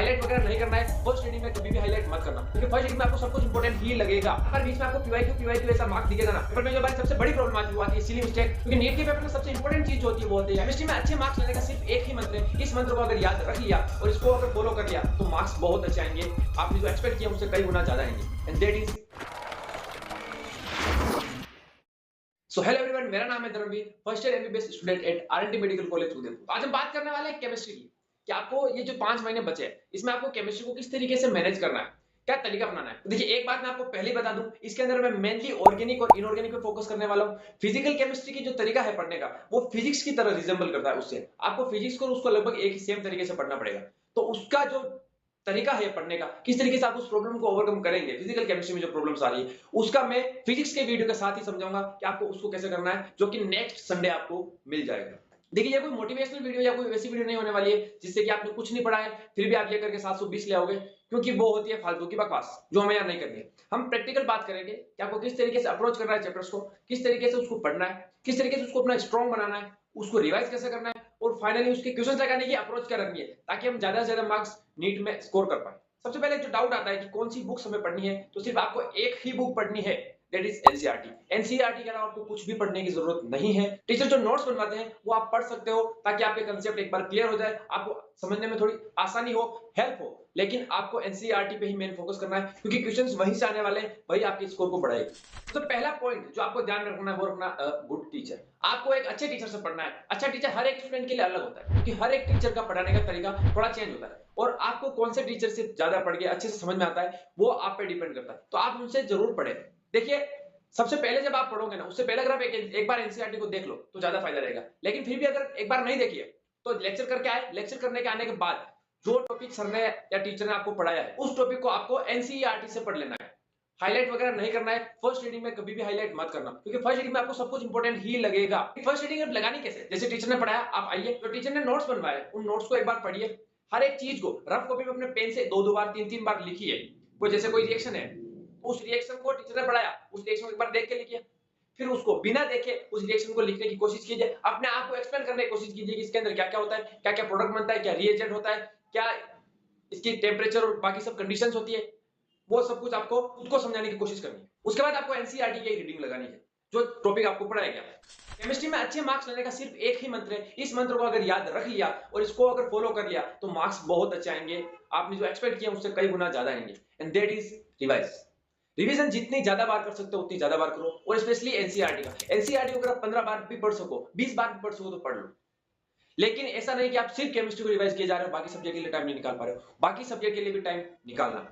Highlight वगैरह नहीं करना है। फर्स्ट रीडिंग में कभी भी हाईलाइट मत करना, क्योंकि फर्स्ट रीडिंग में आपको सब कुछ इंपॉर्टेंट ही लगेगा। अगर बीच में आपको पीवाईक्यू ऐसा मार्क दिखेगा ना, पेपर में जो बात सबसे बड़ी प्रॉब्लम आती है सिली मिस्टेक, क्योंकि नीट के पेपर में सबसे इंपॉर्टेंट चीज होती है वो होती है केमिस्ट्री में अच्छे मार्क्स लेने का सिर्फ एक ही मंत्र है। इस मंत्र को अगर याद रख लिया और इसको अगर फॉलो कर लिया तो मार्क्स बहुत अच्छे आएंगे। आपने जो एक्सपेक्ट किया उससे कई गुना ज्यादा आएंगे। And that is so hello everyone, मेरा नाम है Dharmveer, first year MBBS student at RNT medical college Udaipur. आज हम बात करने वाले हैं केमिस्ट्री की, कि आपको ये जो 5 महीने बचे हैं इसमें आपको केमिस्ट्री को किस तरीके से मैनेज करना है, क्या तरीका अपनाना है। तो देखिए, एक बात मैं आपको पहले बता दूं, इसके अंदर मैं मेनली ऑर्गेनिक और इनऑर्गेनिक पे फोकस करने वाला हूं। फिजिकल केमिस्ट्री की जो तरीका है पढ़ने का वो फिजिक्स की तरह रिजेंबल करता है। उससे आपको फिजिक्स को उसको लगभग एक ही सेम तरीके से पढ़ना पड़ेगा। तो उसका जो तरीका है पढ़ने का, किस तरीके से आप उस प्रॉब्लम को ओवरकम करेंगे, फिजिकल केमिस्ट्री में जो प्रॉब्लम्स आ रही है उसका मैं फिजिक्स के वीडियो के साथ ही समझाऊंगा कि आपको उसको कैसे करना है, जो कि नेक्स्ट संडे आपको मिल जाएगा। देखिए, ये कोई मोटिवेशनल वीडियो या कोई वैसी वीडियो नहीं होने वाली है जिससे कि आपने कुछ नहीं पढ़ा है फिर भी आप ये करके 720 ले आओगे, क्योंकि वो होती है फालतू की बकवास जो हमें यहाँ नहीं करनी है। हम प्रैक्टिकल बात करेंगे कि आपको किस तरीके से अप्रोच करना है चैप्टर्स को, किस तरीके से उसको पढ़ना है, किस तरीके से उसको अपना स्ट्रॉन्ग बनाना है, उसको रिवाइज कैसे करना है, और फाइनली उसके क्वेश्चन लगाने की अप्रोच क्या रखनी है, ताकि हम ज्यादा से ज्यादा मार्क्स नीट में स्कोर कर पाए। सबसे पहले जो डाउट आता है कि कौन सी बुक्स हमें पढ़नी है, तो सिर्फ आपको एक ही बुक पढ़नी है, दैट इज एनसीईआरटी। एनसीईआरटी के अलावा आपको कुछ भी पढ़ने की जरूरत नहीं है। टीचर जो नोट्स बनवाते हैं वो आप पढ़ सकते हो, ताकि आपके कंसेप्ट एक बार क्लियर हो जाए, आपको समझने में थोड़ी आसानी हो, हेल्प हो। लेकिन आपको एनसीईआरटी पे ही मेन फोकस करना है, क्योंकि क्वेश्चंस वहीं से आने वाले हैं, वही आपके स्कोर को बढ़ाएगी। तो पहला पॉइंट जो आपको ध्यान रखना है वो रखना गुड टीचर। आपको एक अच्छे टीचर से पढ़ना है। अच्छा टीचर हर एक स्टूडेंट के लिए अलग होता है, क्योंकि हर एक टीचर का पढ़ाने का तरीका थोड़ा चेंज होता है, और आपको कौन से टीचर से ज्यादा पढ़ के अच्छे से समझ में आता है वो आप पे डिपेंड करता है। तो आप उनसे जरूर पढ़े। देखिए, सबसे पहले जब आप पढ़ोगे ना, उससे पहले अगर आप एक बार एनसीईआरटी को देख लो तो ज्यादा फायदा रहेगा। लेकिन फिर भी अगर एक बार नहीं देखिए तो लेक्चर करके आए, लेक्चर करने के आने के बाद जो टॉपिक सर ने या टीचर ने आपको पढ़ाया है उस टॉपिक को आपको एनसीईआरटी से पढ़ लेना है। हाईलाइट वगैरह नहीं करना है। फर्स्ट रीडिंग में कभी भी हाईलाइट मत करना, क्योंकि फर्स्ट रीडिंग में आपको सब कुछ इंपॉर्टेंट ही लगेगा। फर्स्ट रीडिंग में लगानी कैसे, जैसे टीचर ने पढ़ाया आप आइए, तो टीचर ने नोट्स बनवाए उन नोट्स को एक बार पढ़िए। हर एक चीज को रफ कॉपी में अपने पेन से 2-2 बार 3-3 बार लिखिए। कोई जैसे कोई रिएक्शन है, उस रिएक्शन को टीचर ने पढ़ाया, उस रिएक्शन को एक बार देख के लिखिए, फिर उसको बिना देखे उस रिएक्शन को लिखने की कोशिश कीजिए। अपने आप को एक्सप्लेन करने की कोशिश कीजिए कि इसके अंदर क्या क्या होता है, क्या क्या प्रोडक्ट बनता है, क्या रिएजेंट होता है, क्या इसकी टेम्परेचर और बाकी सब कंडीशंस होती है, वो सब कुछ आपको खुद को समझाने की कोशिश करनी है। उसके बाद आपको एनसीईआरटी की रीडिंग लगानी है, जो टॉपिक आपको पढ़ाया गया है। केमिस्ट्री में अच्छे मार्क्स लेने का सिर्फ एक ही मंत्र है। इस मंत्र को अगर याद रख लिया और इसको अगर फॉलो कर लिया तो मार्क्स बहुत अच्छे आएंगे। आपने जो एक्सपेक्ट किया उससे कई गुना ज्यादा आएंगे। And that is revise. Revision जितनी ज्यादा बार कर सकते हो उतनी ज्यादा बार करो, और स्पेशली एनसीईआरटी का। एनसीईआरटी को अगर आप 15 बार भी पढ़ सको, 20 बार भी पढ़ सको तो पढ़ लो। लेकिन ऐसा नहीं कि आप सिर्फ केमिस्ट्री को रिवाइज किए जा रहे हो, बाकी सब्जेक्ट के लिए टाइम नहीं निकाल पा रहे हो। बाकी सब्जेक्ट के लिए भी टाइम निकालना।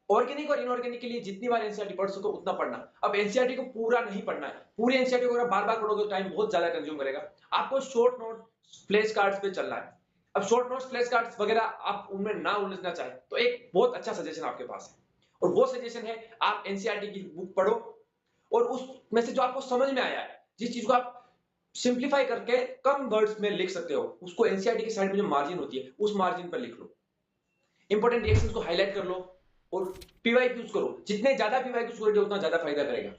ऑर्गेनिक और इनऑर्गेनिक के लिए जितनी बार एनसीईआरटी पढ़ सको उतना पढ़ना। अब एनसीईआरटी को पूरा नहीं पढ़ना है, पूरी एनसीईआरटी को अगर बार-बार पढ़ोगे तो टाइम बहुत ज्यादा कंज्यूम करेगा। आपको शॉर्ट नोट, फ्लैश कार्ड्स पे चलना है। अब शॉर्ट नोट्स, फ्लैश कार्ड्स वगैरह आप उनमें ना उलझना चाहे तो एक बहुत अच्छा सजेशन आपके पास है, और वो सजेशन है आप एनसीईआरटी की बुक पढ़ो, और उसमें से जो आपको समझ में आया है, जिस चीज को आप सिंप्लीफाई करके कम वर्ड्स में लिख सकते हो, उसको एनसीईआरटी की साइड में जो मार्जिन होती है उस मार्जिन पर लिख लो। इंपॉर्टेंट रिएक्शंस को हाईलाइट कर लो और पीवाईक्यूज करो। जितने ज्यादा पीवाईक्यूज करोगे उतना ज्यादा फायदा करेगा।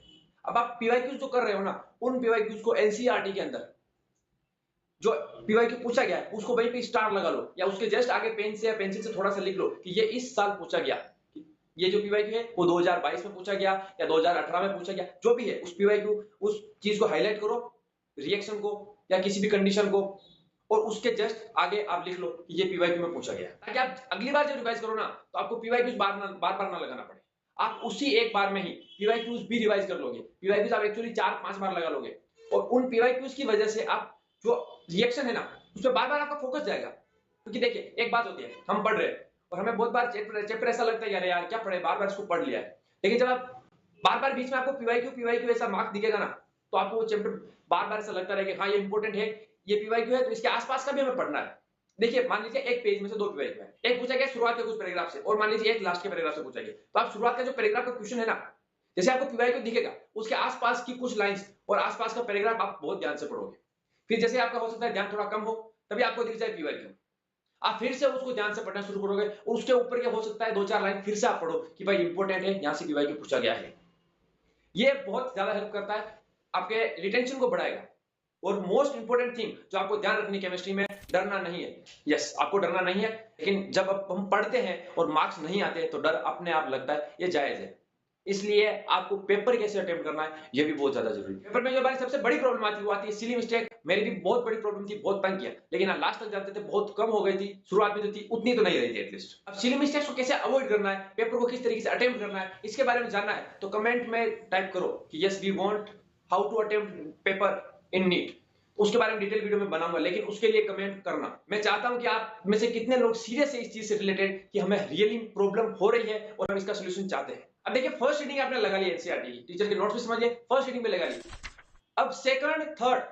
अब आप पीवाईक्यूज जो कर रहे हो ना, उन पीवाईक्यूज को एनसीईआरटी के अंदर जो पीवाईक्यू पूछा गया है उसको वहीं पे स्टार लगा लो, या उसके जस्ट आगे पेन से या पेंसिल से थोड़ा सा लिख लो कि ये इस साल पूछा गया। ये जो पीवाईक्यू है वो 2022 में पूछा गया या 2018 में पूछा गया, जो भी है उस पीवाईक्यू, उस चीज को हाईलाइट करो, रिएक्शन को या किसी भी कंडीशन को, और उसके जस्ट आगे आप लिख लो कि ये पीवाईक्यू में पूछा गया, ताकि आप अगली बार जब रिवाइज करो ना तो आपको पीवाईक्यूज बार बार ना लगाना पड़े। आप उसी एक बार में ही पीवाईक्यूज भी रिवाइज कर लोगे। पीवाईक्यूज आप एक्चुअली 4-5 बार लगा लोगे, और उन पीवाईक्यूज की वजह से आप जो रिएक्शन है ना उस पर बार बार आपका फोकस जाएगा। क्योंकि देखिए, एक बात होती है, हम पढ़ रहे हैं और हमें बहुत बार चैप्टर ऐसा लगता है यार क्या पढ़े, बार बार इसको पढ़ लिया है। लेकिन जब आप बार बार बीच में आपको पीवाईक्यू ऐसा मार्क दिखेगा ना, तो आपको वो चैप्टर बार बार ऐसा लगता रहेगा हाँ ये इंपॉर्टेंट है, ये पीवाईक्यू है, तो इसके आसपास का भी हमें पढ़ना है। देखिए, मान लीजिए एक पेज में से 2 पीवाईक्यू है, एक पूछा गया शुरुआत के कुछ पैराग्राफ से, और मान लीजिए एक लास्ट के पैराग्राफ से पूछा गया, तो आप शुरुआत का जो पैराग्राफ का क्वेश्चन है ना, जैसे आपको पीवाईक्यू दिखेगा उसके आसपास की कुछ लाइंस और आसपास का पैराग्राफ आप बहुत ध्यान से पढ़ोगे। फिर जैसे आपका हो सकता है ध्यान थोड़ा कम हो, तभी आपको दिख जाए पीवाईक्यू, आप फिर से उसको ध्यान से पढ़ना शुरू करोगे, और उसके ऊपर क्या हो सकता है 2-4 लाइन फिर से आप पढ़ो कि भाई इंपॉर्टेंट है, यहां से पीवाईक्यू पूछा गया है। ये बहुत ज्यादा हेल्प करता है, आपके रिटेंशन को बढ़ाएगा। और मोस्ट इंपोर्टेंट थिंग जो आपको ध्यान रखनी केमिस्ट्री में, डरना नहीं है। यस, आपको डरना नहीं है, लेकिन जब अब हम पढ़ते हैं और मार्क्स नहीं आते हैं तो डर अपने आप लगता है, ये जायज़ है। इसलिए आपको पेपर कैसे अटेम्प्ट करना है, ये भी बहुत ज़्यादा ज़रूरी है। पेपर में जो हमारी सबसे बड़ी प्रॉब्लम आती है, वो आती है सिली मिस्टेक। मेरी भी बहुत बड़ी प्रॉब्लम थी, बहुत तंग किया, लेकिन हाँ, लास्ट तक जाते थे, बहुत कम हो गई थी। शुरुआत में जो थी, उतनी तो नहीं रही थी एटलीस्ट। अब सिली मिस्टेक्स को कैसे अवॉइड करना है, पेपर को किस तरीके से अटेम्प्ट करना है, इसके बारे में जानना है, तो कमेंट में टाइप करो कि yes we want how to attempt paper in NEET. उसके बारे में डिटेल वीडियो में बनाऊंगा, लेकिन उसके लिए कमेंट करना। मैं चाहता हूं कि आप में से कितने लोग सीरियस है इस चीज से रिलेटेड कि हमें रियली प्रॉब्लम हो रही है और हम इसका सोल्यूशन चाहते हैं। अब देखिए, फर्स्ट रीडिंग आपने लगा ली एनसीईआरटी की, टीचर के नोट्स भी समझिए, फर्स्ट रीडिंग में लगा ली। अब सेकंड, थर्ड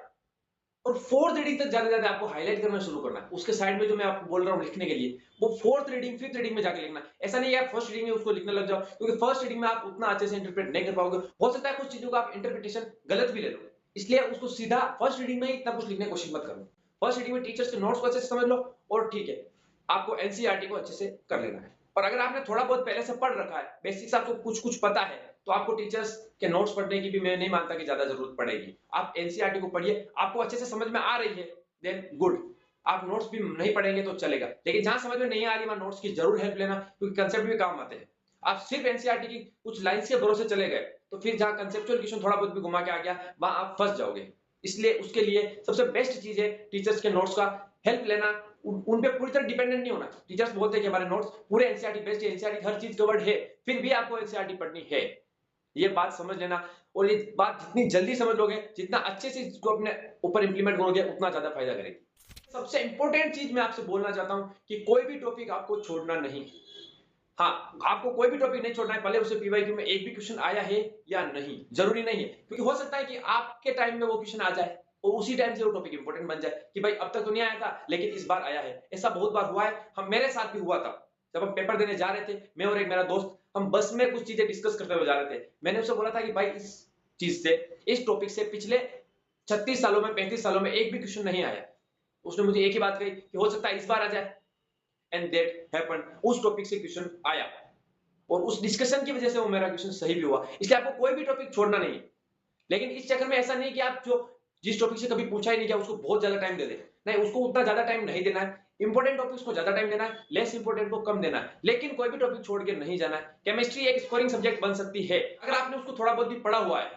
और फोर्थ रीडिंग तक ज्यादा ज्यादा आपको हाईलाइट करना शुरू करना है। उसके साइड में जो मैं आपको बोल रहा हूँ लिखने के लिए, वो फोर्थ रीडिंग, फिफ्थ रीडिंग में जाके लिखना है। ऐसा नहीं है आप फर्स्ट रीडिंग में उसको लिखने लग जाओ, क्योंकि फर्स्ट रीडिंग में आप उतना अच्छे से इंटरप्रेट नहीं कर पाओगे। हो सकता है कुछ चीजों का आप इंटरप्रिटेशन गलत भी ले लो, इसलिए उसको सीधा फर्स्ट रीडिंग में ही इतना कुछ लिखने की कोशिश मत करो। फर्स्ट रीडिंग में टीचर्स के नोट्स को अच्छे से समझ लो और ठीक है, आपको एनसीईआरटी को अच्छे से कर लेना है। और अगर आपने थोड़ा बहुत पहले से पढ़ रखा है, बेसिक्स आपको कुछ कुछ पता है, तो आपको टीचर्स के नोट्स पढ़ने की भी मैं नहीं मानता कि ज्यादा जरूरत पड़ेगी। आप एनसीईआरटी को पढ़िए, आपको अच्छे से समझ में आ रही है, देन गुड। आप नोट्स भी नहीं पढ़ेंगे तो चलेगा, लेकिन जहां समझ में नहीं आ रही वहां नोट्स की जरूर हेल्प लेना, क्योंकि कंसेप्ट भी काम आते हैं। आप सिर्फ एनसीईआरटी की कुछ लाइंस के भरोसे चले गए, तो फिर जहां कंसेप्चुअल क्वेश्चन थोड़ा बहुत भी घुमा के आ गया, वहां आप फंस जाओगे। इसलिए उसके लिए सबसे बेस्ट चीज है टीचर्स के नोट्स का हेल्प लेना। उन पे पूरी तरह डिपेंडेंट नहीं होना। टीचर्स बोलते हैं कि हमारे नोट्स पूरे एनसीईआरटी बेस्ड है, एनसीईआरटी हर चीज कवर्ड है, फिर भी आपको एनसीईआरटी पढ़नी है। ये बात समझ लेना, और ये बात जितनी जल्दी समझ लोगे, जितना अच्छे से इसको अपने ऊपर इंप्लीमेंट करोगे, उतना ज्यादा फायदा करेगी। सबसे इंपॉर्टेंट चीज मैं आपसे बोलना चाहता हूं कि कोई भी टॉपिक आपको छोड़ना नहीं। हाँ, आपको कोई भी टॉपिक नहीं छोड़ना है, भले उसे पीवाईक्यू में एक भी क्वेश्चन आया है या नहीं, जरूरी नहीं है, क्योंकि हो सकता है कि आपके टाइम में वो क्वेश्चन आ जाए और उसी टाइम से वो टॉपिक इंपॉर्टेंट बन जाए कि भाई अब तक तो नहीं आया था, लेकिन इस बार आया है। ऐसा बहुत बार हुआ है, हम मेरे साथ भी हुआ था। जब हम पेपर देने जा रहे थे, मैं और एक मेरा दोस्त, हम बस में कुछ चीजें डिस्कस करते हुए जा रहे थे। मैंने उसे बोला था कि भाई इस चीज से, इस टॉपिक से पिछले 36 सालों में, 35 सालों में एक भी क्वेश्चन नहीं आया। उसने मुझे एक ही बात कही कि हो सकता है इस बार आ जाए, एंड दैट हैपेंड। उस टॉपिक से क्वेश्चन आया और उस डिस्कशन की वजह से वो मेरा क्वेश्चन सही भी हुआ। इसलिए आपको कोई भी टॉपिक छोड़ना नहीं है, लेकिन इस चक्कर में ऐसा नहीं कि आप जो जिस टॉपिक से कभी पूछा ही नहीं गया उसको बहुत ज्यादा टाइम दे दे। नहीं, उसको उतना ज्यादा टाइम नहीं देना है। इंपॉर्टेंट टॉपिक्स को ज्यादा टाइम देना है, लेस इंपॉर्टेंट को कम देना है, लेकिन कोई भी टॉपिक छोड़ के नहीं जाना है। केमिस्ट्री एक स्कोरिंग सब्जेक्ट बन सकती है अगर आपने उसको थोड़ा बहुत भी पढ़ा हुआ है।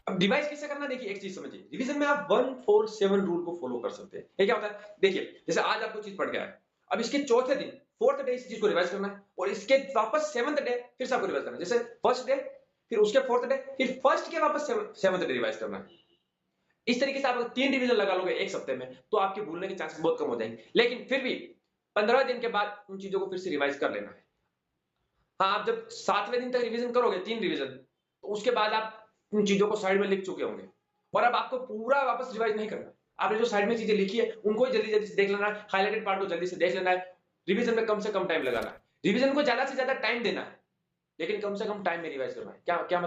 अब डिवाइस कैसे करना, देखिए एक चीज समझिए, रिवीजन में आप 147 रूल को फॉलो कर सकते हैं। ये क्या होता है, देखिए जैसे आज आपको चीज पढ़ गया है, अब इसके चौथे दिन, फोर्थ डे इस चीज को रिवाइज करना है, और इसके वापस सेवंथ डे फिर से आपको रिवाइज करना है। जैसे फर्स्ट डे, फिर उसके फोर्थ डे, फिर फर्स्ट के वापस सेवंथ डे रिवाइज करना है। इस तरीके से आप अगर 3 रिवीजन लगा लोगे एक सप्ते में, तो आपके भूलने के चांसेस बहुत कम हो जाएंगे। लेकिन फिर भी 15 दिन के बाद उन चीजों को फिर से रिवाइज कर लेना है। हाँ, आप जब 7वें दिन तक रिवीजन करोगे 3 रिवीजन, तो उसके बाद आप उन चीजों को साइड में लिख चुके होंगे, और अब आपको पूरा वापस रिवाइज नहीं करना। आपने जो साइड में चीजें लिखी है उनको ही जल्दी जल्दी से देख लेना है, हाईलाइटेड पार्ट को जल्दी से देख लेना है। रिवीजन में कम से कम टाइम लगाना है, रिवीजन को ज्यादा से ज्यादा टाइम देना है, लेकिन कम से कम टाइम में रिवाइज करना है। क्या क्या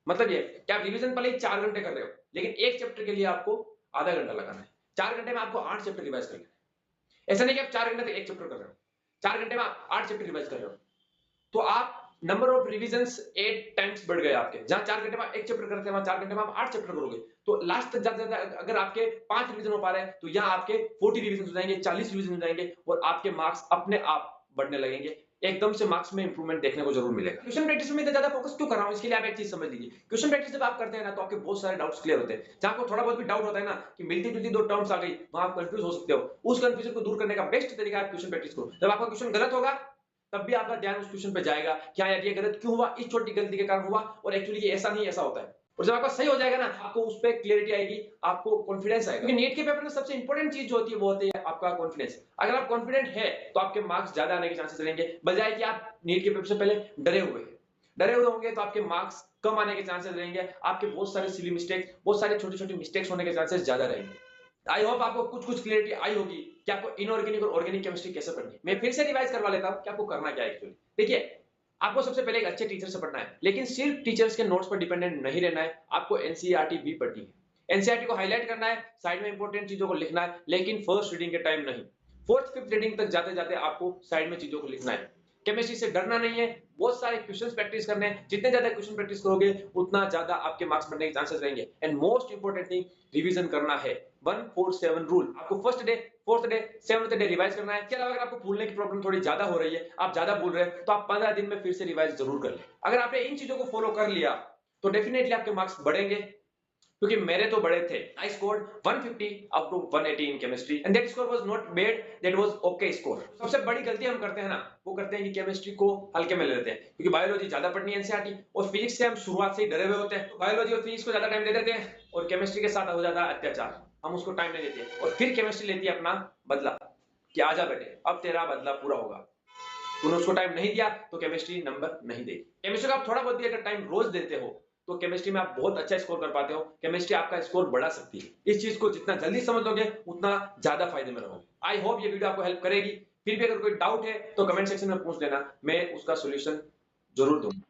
मतलब ये कि आप रिवीजन पहले 4 घंटे कर रहे हो, लेकिन एक चैप्टर के लिए आपको आधा घंटा लगाना है। 4 घंटे में आपको 8 चैप्टर रिवाइज करना है। ऐसा नहीं कि आप 4 घंटे तक एक चैप्टर कर रहे हो, 4 घंटे में आप 8 चैप्टर रिवाइज कर रहे हो, तो आप नंबर ऑफ रिवीजंस 8 टाइम्स बढ़ गए आपके। जहां 4 घंटे में एक चैप्टर करते हैं, वहां 4 घंटे में आप 8 चैप्टर करोगे, तो लास्ट तक ज्यादा अगर आपके 5 रिवीजन हो पा रहे हैं, तो यहाँ आपके 40 रिवीजन हो जाएंगे, 40 रिवीजन हो जाएंगे, और आपके मार्क्स अपने आप बढ़ने लगेंगे। एकदम से मार्क्स में इंप्रूवमेंट देखने को जरूर मिलेगा। क्वेश्चन प्रैक्टिस में ज्यादा फोकस क्यों कर रहा हूं, इसके लिए आप एक चीज समझ लीजिए। क्वेश्चन प्रैक्टिस जब आप करते हैं ना, तो आपके बहुत सारे डाउट्स क्लियर होते हैं। जहां आपको थोड़ा बहुत भी डाउट होता है ना कि मिलती जुलती दो टर्म्स आ गई, वहां आप कंफ्यूज हो सकते हो। उस कंफ्यूजन को दूर करने का बेस्ट तरीका है क्वेश्चन प्रैक्टिस करो। जब आपका क्वेश्चन गलत होगा, तब भी आपका ध्यान उस क्वेश्चन पे जाएगा, क्या यार ये गलत क्यों हुआ, इस छोटी गलती के कारण हुआ, और एक्चुअली ये ऐसा नहीं ऐसा होता है। और जब आपका सही हो जाएगा ना, आपको उस पे क्लैरिटी आएगी, आपको कॉन्फिडेंस आएगा। क्योंकि नीट के पेपर में सबसे इंपॉर्टेंट चीज जो होती है वो होती है आपका कॉन्फिडेंस। अगर आप कॉन्फिडेंट है, तो आपके मार्क्स ज्यादा आने के चांसेस रहेंगे, बजाय कि आप नीट के पेपर से पहले डरे हुए होंगे, तो आपके मार्क्स कम आने के चांसेस रहेंगे। आपके बहुत सारे सिली मिस्टेक्स, बहुत सारे छोटी छोटी मिस्टेक्स होने के चांसेस ज्यादा रहेंगे। आई होप आपको कुछ कुछ क्लियरिटी आई होगी कि आपको इनऑर्गेनिक और ऑर्गेनिक केमिस्ट्री कैसे पढ़नी है। मैं फिर से रिवाइज करवा लेता हूं कि आपको करना क्या है एक्चुअली। देखिए, आपको सबसे पहले एक अच्छे टीचर से पढ़ना है, लेकिन सिर्फ टीचर्स के नोट्स पर डिपेंडेंट नहीं रहना है। आपको एनसीईआरटी भी पढ़नी है। एनसीईआरटी को हाईलाइट करना है, साइड में इंपॉर्टेंट चीजों को लिखना है, लेकिन फर्स्ट रीडिंग के टाइम नहीं। फोर्थ फिफ्थ रीडिंग तक जाते जाते आपको साइड में चीजों को लिखना है। केमिस्ट्री से डरना नहीं है, बहुत सारे क्वेश्चंस प्रैक्टिस करने हैं। जितने ज्यादा क्वेश्चन प्रैक्टिस करोगे, उतना ज्यादा आपके मार्क्स बढ़ने के चांसेस रहेंगे। And most important thing, revision करना है। 147 रूल आपको first day fourth day, seventh day revise करना है। इसके अलावा अगर आपको भूलने की प्रॉब्लम थोड़ी ज्यादा हो रही है, आप ज्यादा भूल रहे हैं, तो आप 15 दिन में फिर से रिवाइज जरूर कर लें। अगर आपने इन चीजों को फॉलो कर लिया तो डेफिनेटली आपके मार्क्स बढ़ेंगे, क्योंकि मेरे तो बड़े थे। I scored 150 up to 180 in chemistry and that score was not bad, that was okay score. सबसे बड़ी गलती हम करते हैं ना, वो करते हैं कि केमिस्ट्री को हल्के में ले लेते हैं, क्योंकि बायोलॉजी ज्यादा पढ़नी है एनसीईआरटी, और फिजिक्स से हम शुरुआत से ही डरे हुए होते हैं। तो बायोलॉजी और फिजिक्स को ज्यादा टाइम दे देते हैं और केमिस्ट्री के साथ हो जाता है अत्याचार, हम उसको टाइम नहीं देते, और फिर केमिस्ट्री लेती है अपना बदला कि आजा बेटे अब तेरा बदला पूरा होगा। तूने उसको टाइम नहीं दिया तो केमिस्ट्री नंबर नहीं देगी। केमिस्ट्री का आप थोड़ा बहुत भी अगर टाइम रोज देते हो तो केमिस्ट्री में आप बहुत अच्छा स्कोर कर पाते हो। केमिस्ट्री आपका स्कोर बढ़ा सकती है। इस चीज को जितना जल्दी समझ लोगे उतना ज्यादा फायदे में रहोगे। आई होप ये वीडियो आपको हेल्प करेगी। फिर भी अगर कोई डाउट है तो कमेंट सेक्शन में पूछ लेना, मैं उसका सोल्यूशन जरूर दूंगा।